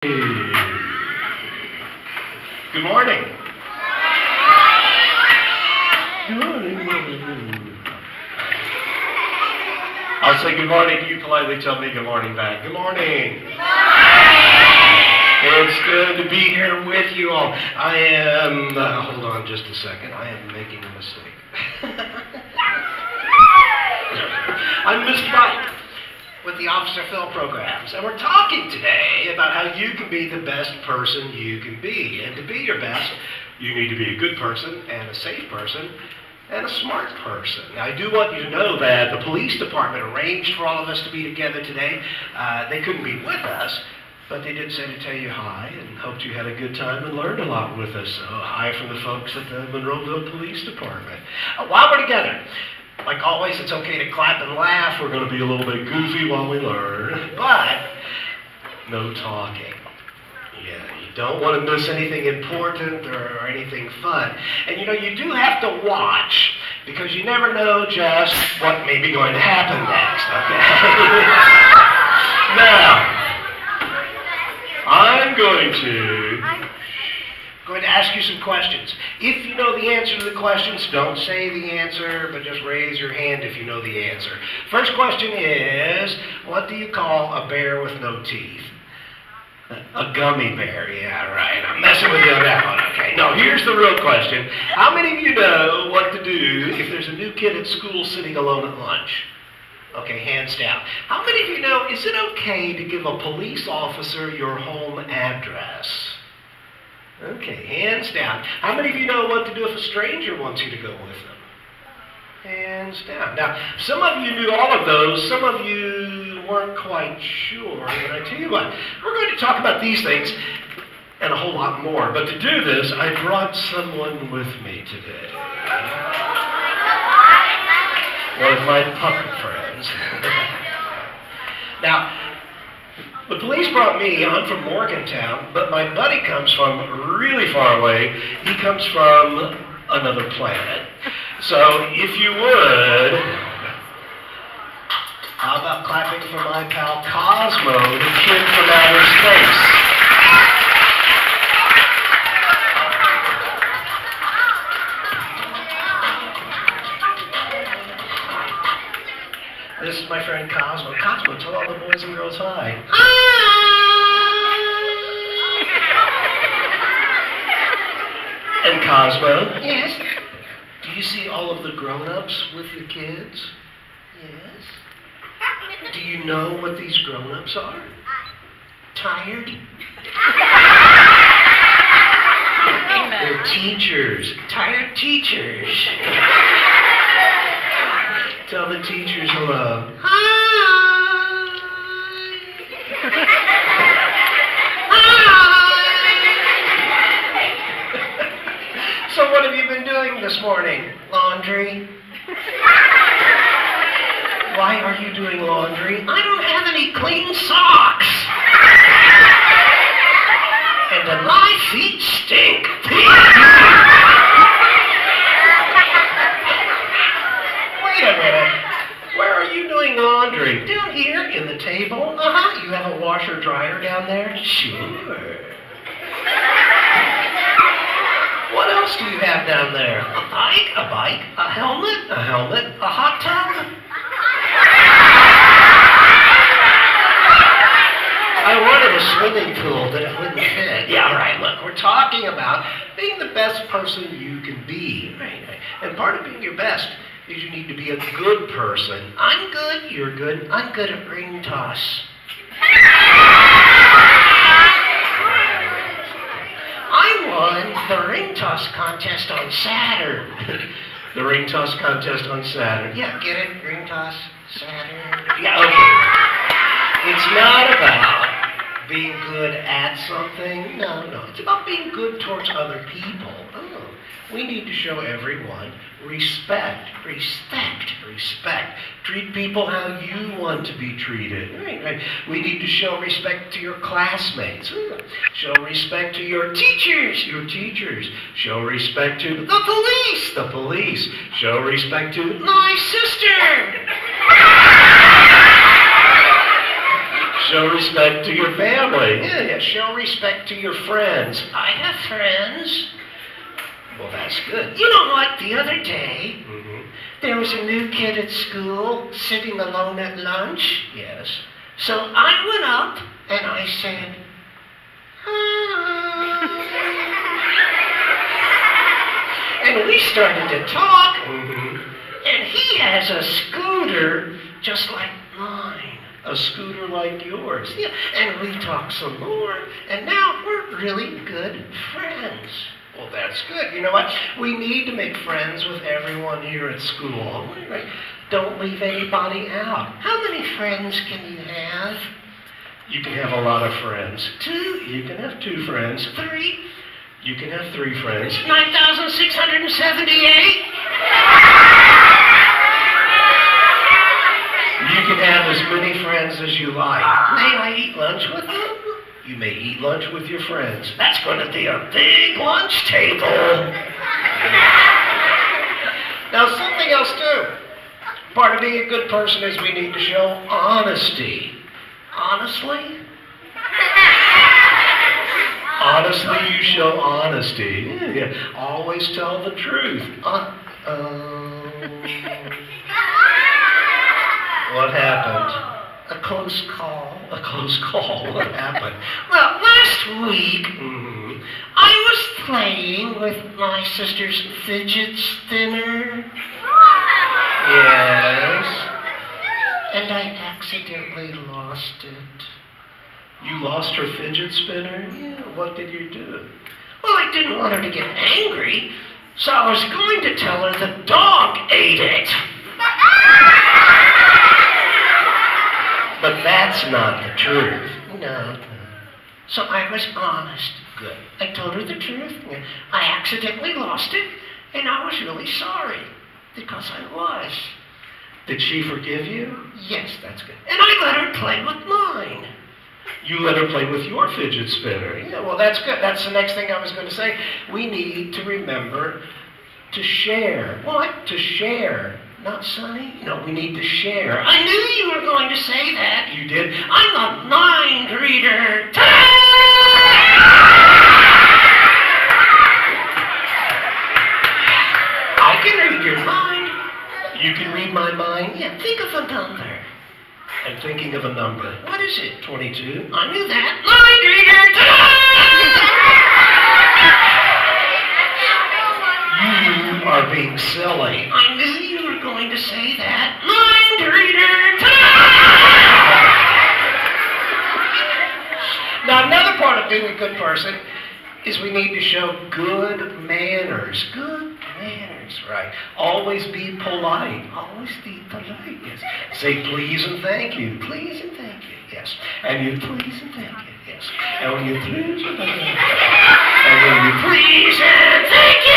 Good morning. Good morning. I'll say good morning. You politely tell me good morning back. Good morning. It's good to be here with you all. I am, hold on just a second. I am making a mistake. I'm Miss Mike with the Officer Phil programs, and we're talking today about how you can be the best person you can be. And to be your best, you need to be a good person and a safe person and a smart person. Now, I do want you to know that the police department arranged for all of us to be together today. They couldn't be with us, but they did say to tell you hi and hoped you had a good time and learned a lot with us. So hi from the folks at the Monroeville Police Department. While we're together, like always, it's okay to clap and laugh. We're going to be a little bit goofy while we learn, but no talking. Yeah, you don't want to miss anything important or anything fun. And you know, you do have to watch, because you never know just what may be going to happen next, okay? Now, I'm going to ask you some questions. If you know the answer to the questions, don't say the answer, but just raise your hand if you know the answer. First question is, what do you call a bear with no teeth? A gummy bear. Yeah, right. I'm messing with you on that one. Okay. No, here's the real question. How many of you know what to do if there's a new kid at school sitting alone at lunch? Okay, hands down. How many of you know, is it okay to give a police officer your home address? Okay, hands down. How many of you know what to do if a stranger wants you to go with them? Hands down. Now, some of you knew all of those. Some of you weren't quite sure. But I tell you what, we're going to talk about these things and a whole lot more. But to do this, I brought someone with me today. One of my puppet friends. Now, the police brought me. I'm from Morgantown, but my buddy comes from really far away. He comes from another planet. So if you would, how about clapping for my pal Cosmo, the kid from outer space? This is my friend Cosmo. Cosmo, tell all the boys and girls hi. And Cosmo? Yes? Do you see all of the grown-ups with the kids? Yes. Do you know what these grown-ups are? Tired? They're teachers. Tired teachers. Tell the teachers hello. Hi. Hi. So what have you been doing this morning? Laundry? Why are you doing laundry? I don't have any clean socks. And my feet stink. Wait a minute. Where are you doing laundry? Down here in the table? Uh-huh. You have a washer dryer down there? Sure. What else do you have down there? A bike, a helmet, a hot tub? I wanted a swimming pool, but it wouldn't fit. Yeah, right. Look, we're talking about being the best person you can be. Right. And part of being your best is you need to be a good person. I'm good, you're good. I'm good at ring toss. I won the ring toss contest on Saturn. The ring toss contest on Saturn. Yeah, get it? Ring toss, Saturn. Yeah, okay. It's not about being good at something. No. It's about being good towards other people. Oh, we need to show everyone respect. Treat people how you want to be treated. Right. We need to show respect to your classmates. Show respect to your teachers. Show respect to the police. Show respect to my sister. Show respect to your family. Yeah, show respect to your friends. I have friends. Well, that's good. You know what? The other day, there was a new kid at school sitting alone at lunch. Yes. So I went up and I said, "Hi." And we started to talk. And he has a scooter just like mine. A scooter like yours. Yeah. And we talked some more. And now we're really good friends. Well, that's good. You know what? We need to make friends with everyone here at school. Right? Don't leave anybody out. How many friends can you have? You can have a lot of friends. 2. You can have 2 friends. 3. You can have 3 friends. 9,678. You can have as many friends as you like. May I eat lunch with you? You may eat lunch with your friends. That's going to be a big lunch table. Now, something else, too. Part of being a good person is we need to show honesty. Honestly? Honestly, you show honesty. Yeah. Always tell the truth. What happened? A close call. A close call. What happened? Well, last week, I was playing with my sister's fidget spinner. Yes. And I accidentally lost it. You lost her fidget spinner? Yeah. What did you do? Well, I didn't want her to get angry, so I was going to tell her the dog ate it. But that's not the truth. No. So I was honest. Good. I told her the truth. I accidentally lost it, and I was really sorry. Because I was. Did she forgive you? Yes, that's good. And I let her play with mine. You let her play with your fidget spinner. Yeah, well, that's good. That's the next thing I was going to say. We need to remember to share. What? To share. Not Sonny? No, we need to share. I knew you were going to say that. You did? I'm a mind reader. I can read your mind. You can read my mind? Yeah, think of a number. I'm thinking of a number. What is it? 22? I knew that. Mind reader. You are being silly. I knew you were going to say that. Mind reader. Now, another part of being a good person is we need to show good manners. Good manners, right? Always be polite. Always be polite, yes. Say please and thank you. Please and thank you, yes. And you please and thank you, yes. And when you please and thank you. And when you please and thank you.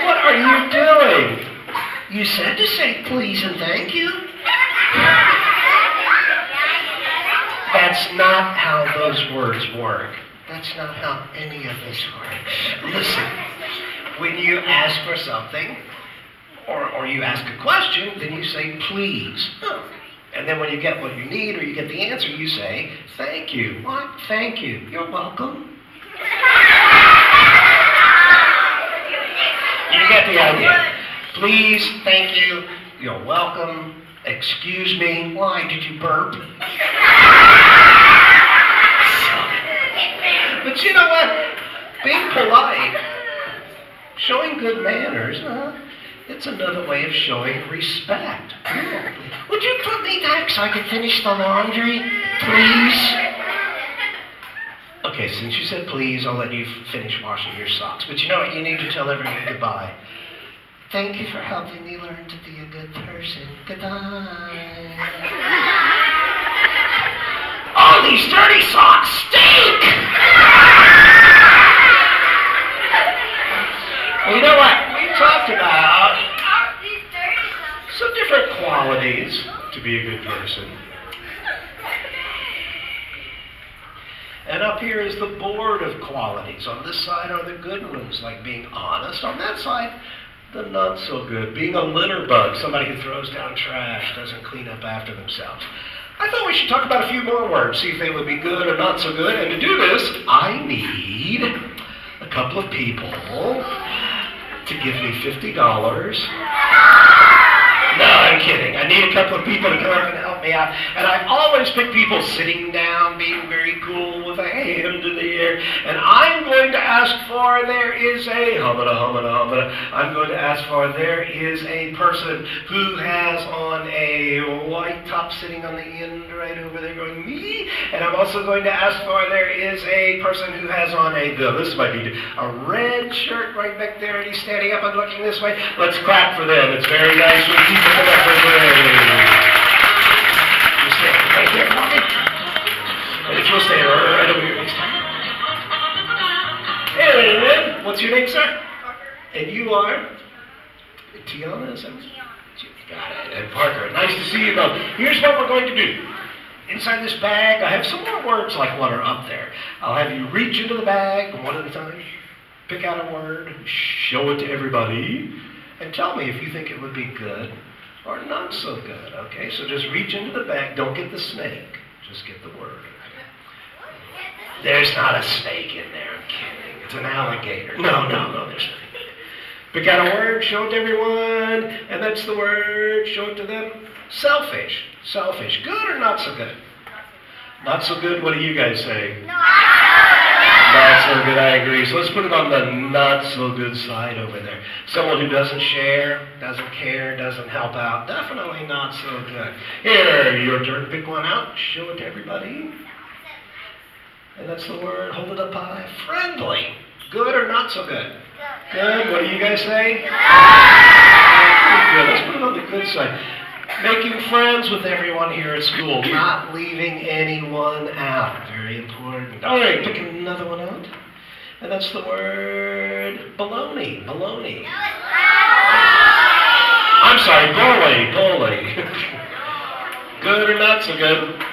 What are you doing? You said to say please and thank you. That's not how those words work. That's not how any of this works. Listen, when you ask for something, or you ask a question, then you say please. And then when you get what you need or you get the answer, you say thank you. What? Thank you. You're welcome. You get the idea. Please, thank you, you're welcome, excuse me, why did you burp? But you know what? Being polite, showing good manners, it's another way of showing respect. Would you put me back so I could finish the laundry, please? Okay, since you said please, I'll let you finish washing your socks. But you know what? You need to tell everyone goodbye. Thank you for helping me learn to be a good person. Goodbye. Oh, these dirty socks stink! Well, you know what? We talked about some different qualities to be a good person. And up here is the board of qualities. On this side are the good ones, like being honest. On that side, the not so good. Being a litter bug, somebody who throws down trash, doesn't clean up after themselves. I thought we should talk about a few more words, see if they would be good or not so good. And to do this, I need a couple of people to give me $50. No, I'm kidding. I need a couple of people to come up and help me out. And I always pick people sitting down, being very cool with a hand in the air. And I'm going to ask for, there is a, I'm going to ask for, there is a person who has on a white top sitting on the end right over there going, me. And I'm also going to ask for, there is a person who has on a, this might be, a red shirt right back there, and he's standing up and looking this way. Let's clap for them. It's very nice when people come up and say, you stand right there for me. And if you'll stay right over here next time. And what's your name, sir? And you are? Tiana, is that what you got it? And Parker, nice to see you both. Here's what we're going to do. Inside this bag, I have some more words like what are up there. I'll have you reach into the bag one at a time, pick out a word, show it to everybody, and tell me if you think it would be good or not so good, okay? So just reach into the bag. Don't get the snake. Just get the word. There's not a snake in there. I'm kidding. It's an alligator. No, there's nothing. Pick out a word, show it to everyone, and that's the word. Show it to them. Selfish. Selfish. Good or not so good? Not so good. What do you guys say? Not so good, I agree. So let's put it on the not so good side over there. Someone who doesn't share, doesn't care, doesn't help out. Definitely not so good. Here, your turn. Pick one out. Show it to everybody. And that's the word. Hold it up high. Friendly. Good or not so good? Good. What do you guys say? Pretty good. Let's put it on the good side. Making friends with everyone here at school, not leaving anyone out. Very important. All right, pick another one out. And that's the word baloney. Baloney. I'm sorry, bully. Good or not so good?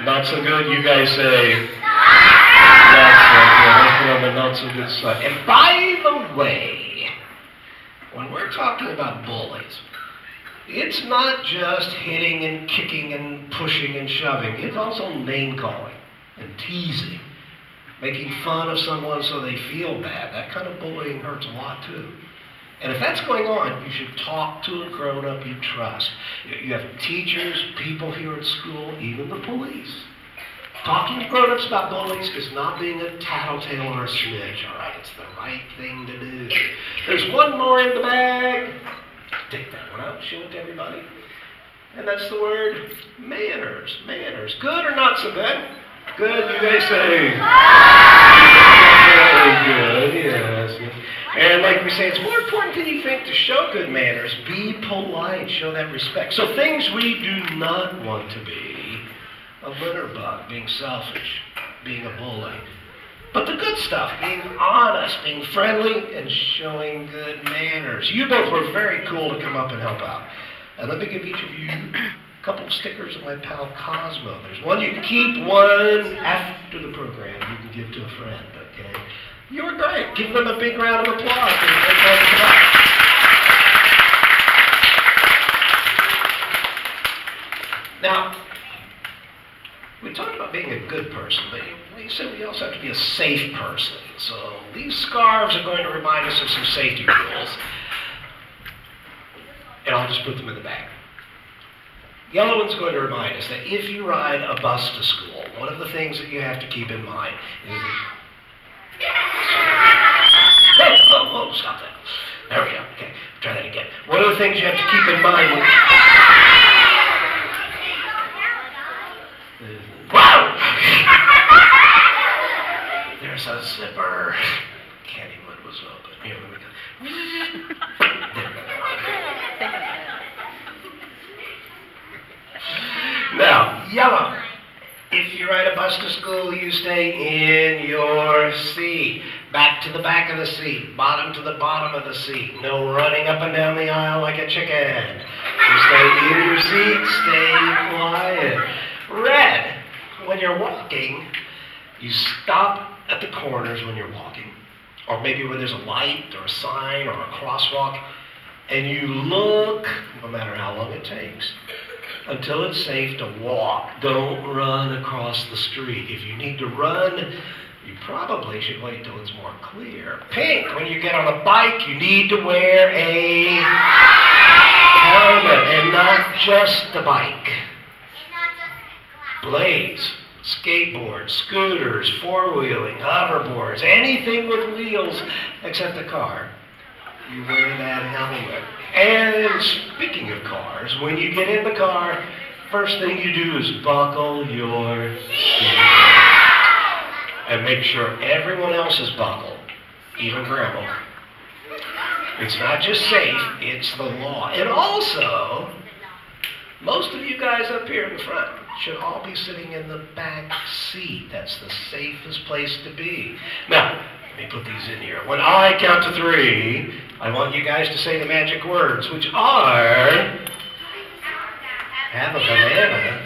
Not so good, you guys say. Not so good. Let's put on the not so good side. And by the way, when we're talking about bullies, it's not just hitting and kicking and pushing and shoving. It's also name-calling and teasing, making fun of someone so they feel bad. That kind of bullying hurts a lot, too. And if that's going on, you should talk to a grown-up you trust. You have teachers, people here at school, even the police. Talking to grown-ups about bullies is not being a tattletale or a snitch, all right? It's the right thing to do. There's one more in the bag. Take that one out, show it to everybody. And that's the word manners. Manners. Good or not so good? Good, you guys say. Very good, yes. And like we say, it's more important than you think to show good manners. Be polite, show that respect. So things we do not want to be: a litter bug, being selfish, being a bully. But the good stuff, being honest, being friendly, and showing good manners. You both were very cool to come up and help out. And let me give each of you a couple of stickers of my pal Cosmo. There's one you can keep, one after the program you can give to a friend, okay? You were great. Give them a big round of applause. Now, we talked about being a good person, but we said we also have to be a safe person. So these scarves are going to remind us of some safety rules. And I'll just put them in the bag. Yellow one's going to remind us that if you ride a bus to school, one of the things that you have to keep in mind is that... Whoa, stop that. There we go. Okay, try that again. One of the things you have to keep in mind when... Wow! There's a zipper. Candywood was open. Here, let me go. There we go. Now, yellow. If you ride a bus to school, you stay in your seat. Back to the back of the seat. Bottom to the bottom of the seat. No running up and down the aisle like a chicken. You stay in your seat. Stay quiet. Red. When you're walking, you stop at the corners when you're walking, or maybe when there's a light or a sign or a crosswalk. and you look, no matter how long it takes, until it's safe to walk. Don't run across the street. If you need to run, you probably should wait till it's more clear. Pink, when you get on a bike, you need to wear a helmet, and not just the bike. Blades, skateboards, scooters, four-wheeling, hoverboards, anything with wheels except a car. You wear that helmet. And speaking of cars, when you get in the car, first thing you do is buckle your seatbelt. And make sure everyone else is buckled, even Grandma. It's not just safe, it's the law. And also, most of you guys up here in the front should all be sitting in the back seat. That's the safest place to be. Now, let me put these in here. When I count to 3, I want you guys to say the magic words, which are, have a banana.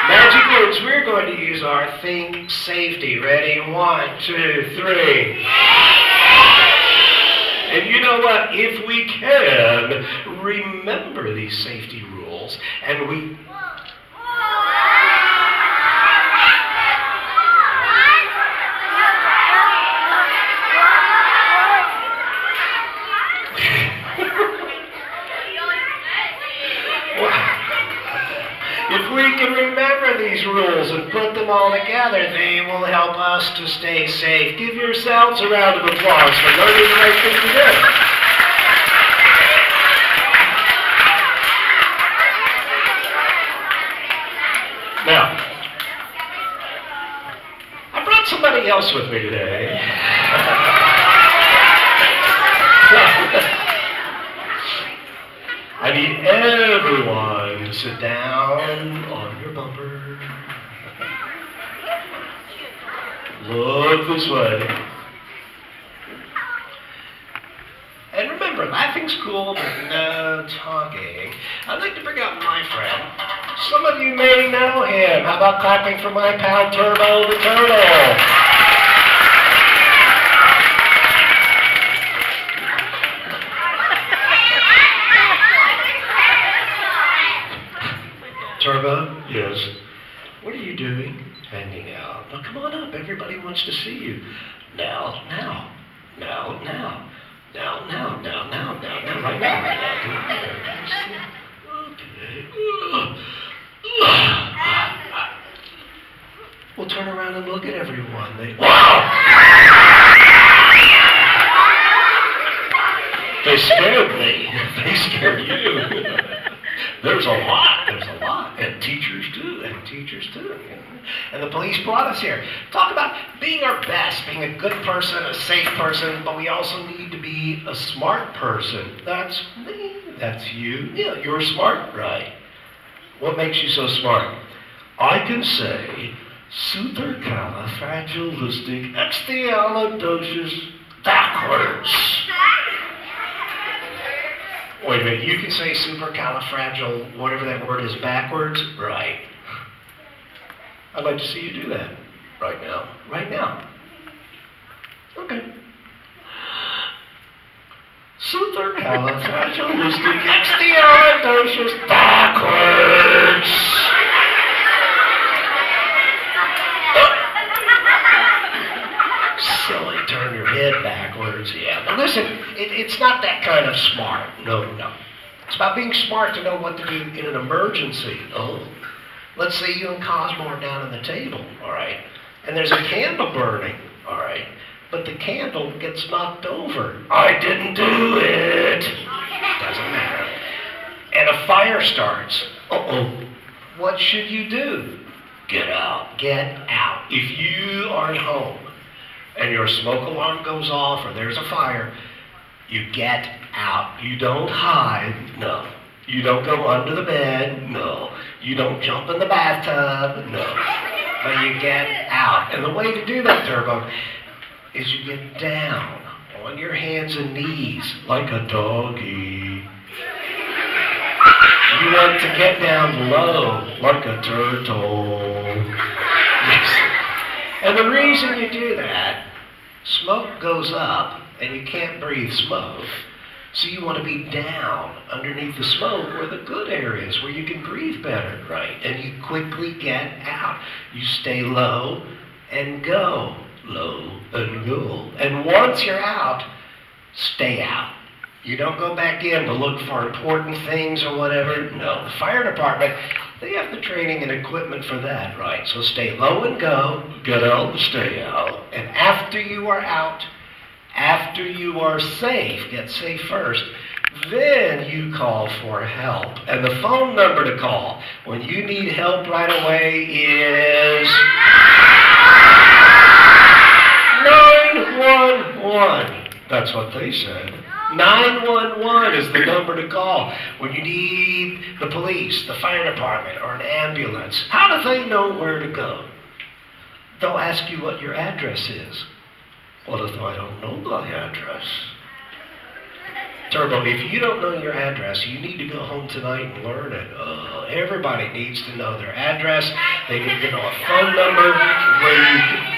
Magic words, we're going to use our think safety. Ready? 1, 2, 3. And you know what? If we can remember these safety rules, and we... If we can remember these rules and put them all together, they will help us to stay safe. Give yourselves a round of applause for learning the right thing to do. Now, I brought somebody else with me today. I need everyone to sit down on your bumper. Look this way. And remember, laughing's cool, but no talking. I'd like to bring out my friend. Some of you may know him. How about clapping for my pal Turbo the Turtle? Turbo? Yes. What are you doing? Hanging out. Now come on up. Everybody wants to see you. Now. Right now. Okay. We'll turn around and look at everyone. Wow! They scared me. They scared you. There's a lot. And teachers too. And the police brought us here. Talk about being our best, being a good person, a safe person, but we also need to be a smart person. That's me. That's you. Yeah, you're smart, right? What makes you so smart? I can say supercalifragilisticexpialidocious backwards. Wait a minute, you can say supercalifragil, whatever that word is, backwards? Right. I'd like to see you do that. Right now. Okay. Supercalifragilisticexpialidocious backwards. Silly, turn your head backwards, yeah. But listen, it's not that kind of smart. No. It's about being smart to know what to do in an emergency. Oh, let's say you and Cosmo are down on the table, all right? And there's a candle burning, all right? But the candle gets knocked over. I didn't do it. Doesn't matter. And a fire starts. Uh-oh. What should you do? Get out. If you are at home and your smoke alarm goes off or there's a fire, you get out. You don't hide. No. You don't go under the bed. No. You don't jump in the bathtub. No. But you get out. And the way to do that, Turbo, is you get down on your hands and knees like a doggy. You want to get down low like a turtle. Yes. And the reason you do that, smoke goes up and you can't breathe smoke. So you want to be down underneath the smoke where the good areas, where you can breathe better, right? And you quickly get out. You stay low and go. Low and go. And once you're out, stay out. You don't go back in to look for important things or whatever. No, the fire department, they have the training and equipment for that, right? So stay low and go, get out, stay out. And after you are out, after you are safe, get safe first, then you call for help. And the phone number to call when you need help right away is 911. That's what they said. 911 is the number to call when you need the police, the fire department, or an ambulance. How do they know where to go? They'll ask you what your address is. What if I don't know my address? Turbo, if you don't know your address, you need to go home tonight and learn it. Everybody needs to know their address. They need to know a phone number where you can...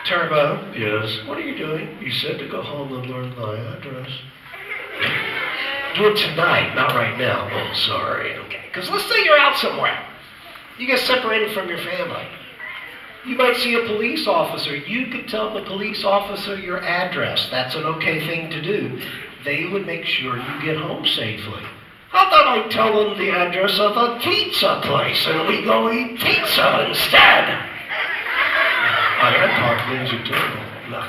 Turbo, yes, what are you doing? You said to go home and learn my address. Do it tonight, not right now. Oh, sorry. Okay, because let's say you're out somewhere. You get separated from your family. You might see a police officer. You could tell the police officer your address. That's an okay thing to do. They would make sure you get home safely. How about I tell them the address of a pizza place and we go eat pizza instead? I talk Ninja Turtle. No.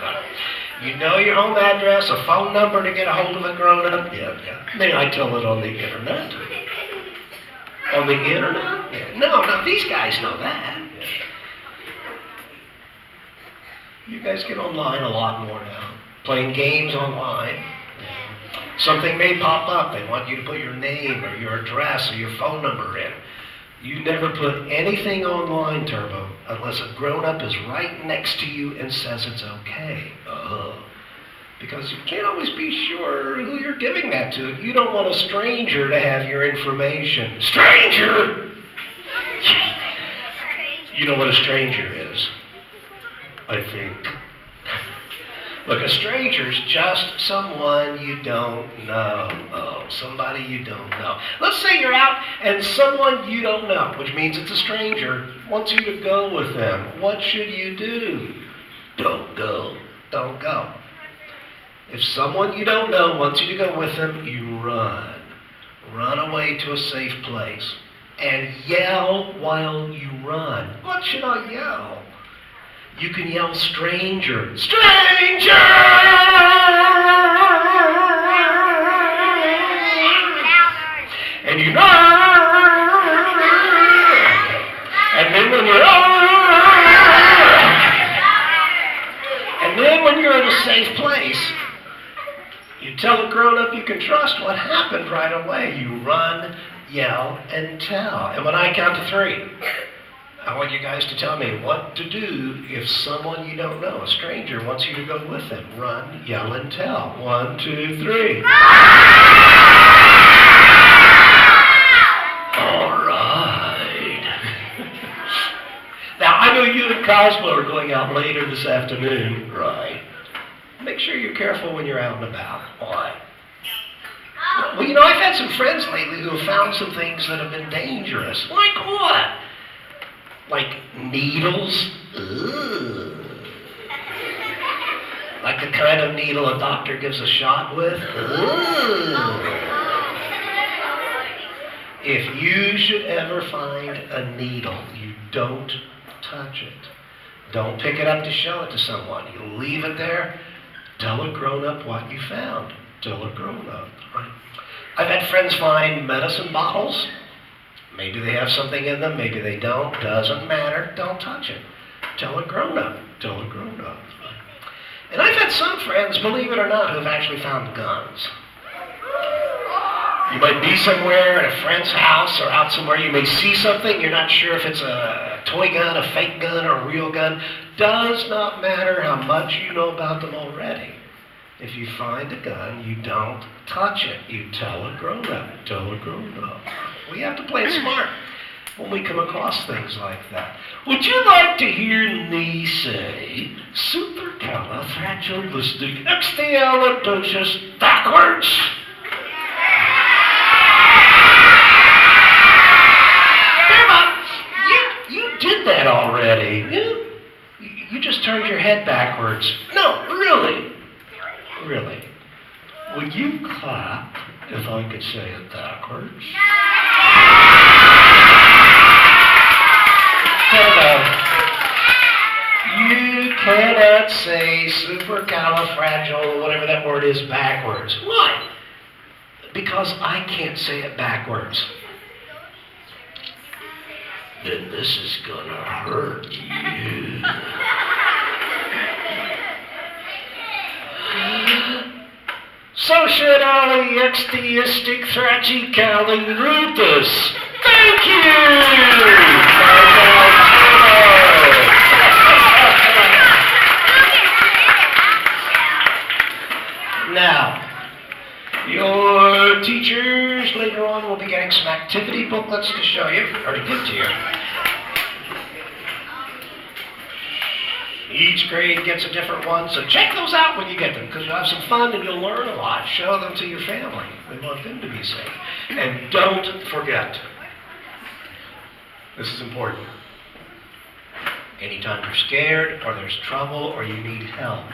You know your home address, a phone number to get a hold of a grown-up? Yeah. May I tell it on the internet? On the internet? Yeah. No, these guys know that. You guys get online a lot more now. Playing games online. Something may pop up. They want you to put your name or your address or your phone number in. You never put anything online, Turbo, unless a grown-up is right next to you and says it's okay. Because you can't always be sure who you're giving that to. You don't want a stranger to have your information. Stranger! You know what a stranger is, I think. Look, a stranger's just someone you don't know. Somebody you don't know. Let's say you're out and someone you don't know, which means it's a stranger, wants you to go with them. What should you do? Don't go. Don't go. If someone you don't know wants you to go with them, you run. Run away to a safe place. And yell while you run. What should I yell? You can yell stranger. Stranger! And you know. And then when you're in a safe place, you tell a grown-up you can trust what happened right away. You run, yell, and tell. And when I count to 3, I want you guys to tell me what to do if someone you don't know, a stranger, wants you to go with them. Run, yell, and tell. 1, 2, 3. All right. Now, I know you and Cosmo are going out later this afternoon. Right. Make sure you're careful when you're out and about. Why? Well, you know, I've had some friends lately who have found some things that have been dangerous. Like what? Like needles? Ugh. Like the kind of needle a doctor gives a shot with? Ugh. If you should ever find a needle, you don't touch it. Don't pick it up to show it to someone. You leave it there. Tell a grown-up what you found. Tell a grown-up. Right? I've had friends find medicine bottles. Maybe they have something in them, maybe they don't. Doesn't matter. Don't touch it. Tell a grown-up. Tell a grown-up. And I've had some friends, believe it or not, who have actually found guns. You might be somewhere at a friend's house or out somewhere. You may see something. You're not sure if it's a toy gun, a fake gun, or a real gun. Does not matter how much you know about them already. If you find a gun, you don't touch it. You tell a grown-up. Tell a grown-up. We have to play it smart. when we come across things like that. Would you like to hear me say supercalifragilisticexpialidocious backwards? You did that already. You just turned your head backwards. No, really. Really. Would you clap if I could say it backwards? You cannot say supercalifragil, whatever that word is, backwards. Why? Because I can't say it backwards. Then this is gonna hurt you. Sociality-extheistic thrachicalin-rufus. Thank you! Now, your teachers later on will be getting some activity booklets to show you, or to give to you. Each grade gets a different one, so check those out when you get them, because you'll have some fun and you'll learn a lot. Show them to your family. We want them to be safe. And don't forget, this is important. Anytime you're scared, or there's trouble, or you need help,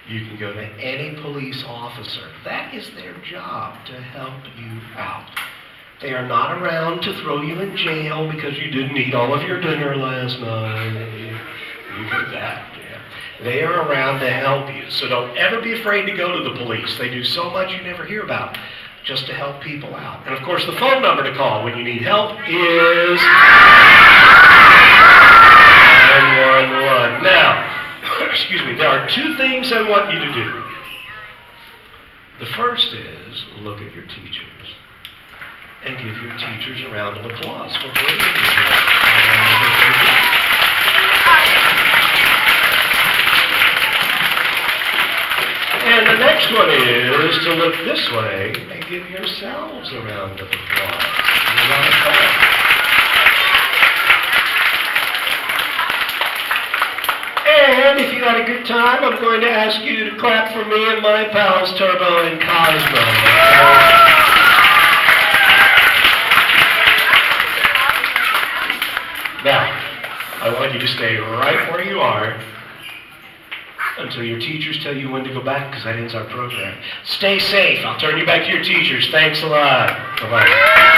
you can go to any police officer. That is their job, to help you out. They are not around to throw you in jail because you didn't eat all of your dinner last night. You did that, yeah. They are around to help you. So don't ever be afraid to go to the police. They do so much you never hear about, just to help people out. And of course, the phone number to call when you need help is 911. Now, excuse me, there are two things I want you to do. The first is look at your teachers and give your teachers a round of applause for bringing you here. And the next one is to look this way and give yourselves a round of applause. And if you had a good time, I'm going to ask you to clap for me and my pals Turbo and Cosmo. Now, I want you to stay right where you are until your teachers tell you when to go back, because that ends our program. Stay safe. I'll turn you back to your teachers. Thanks a lot. Bye-bye.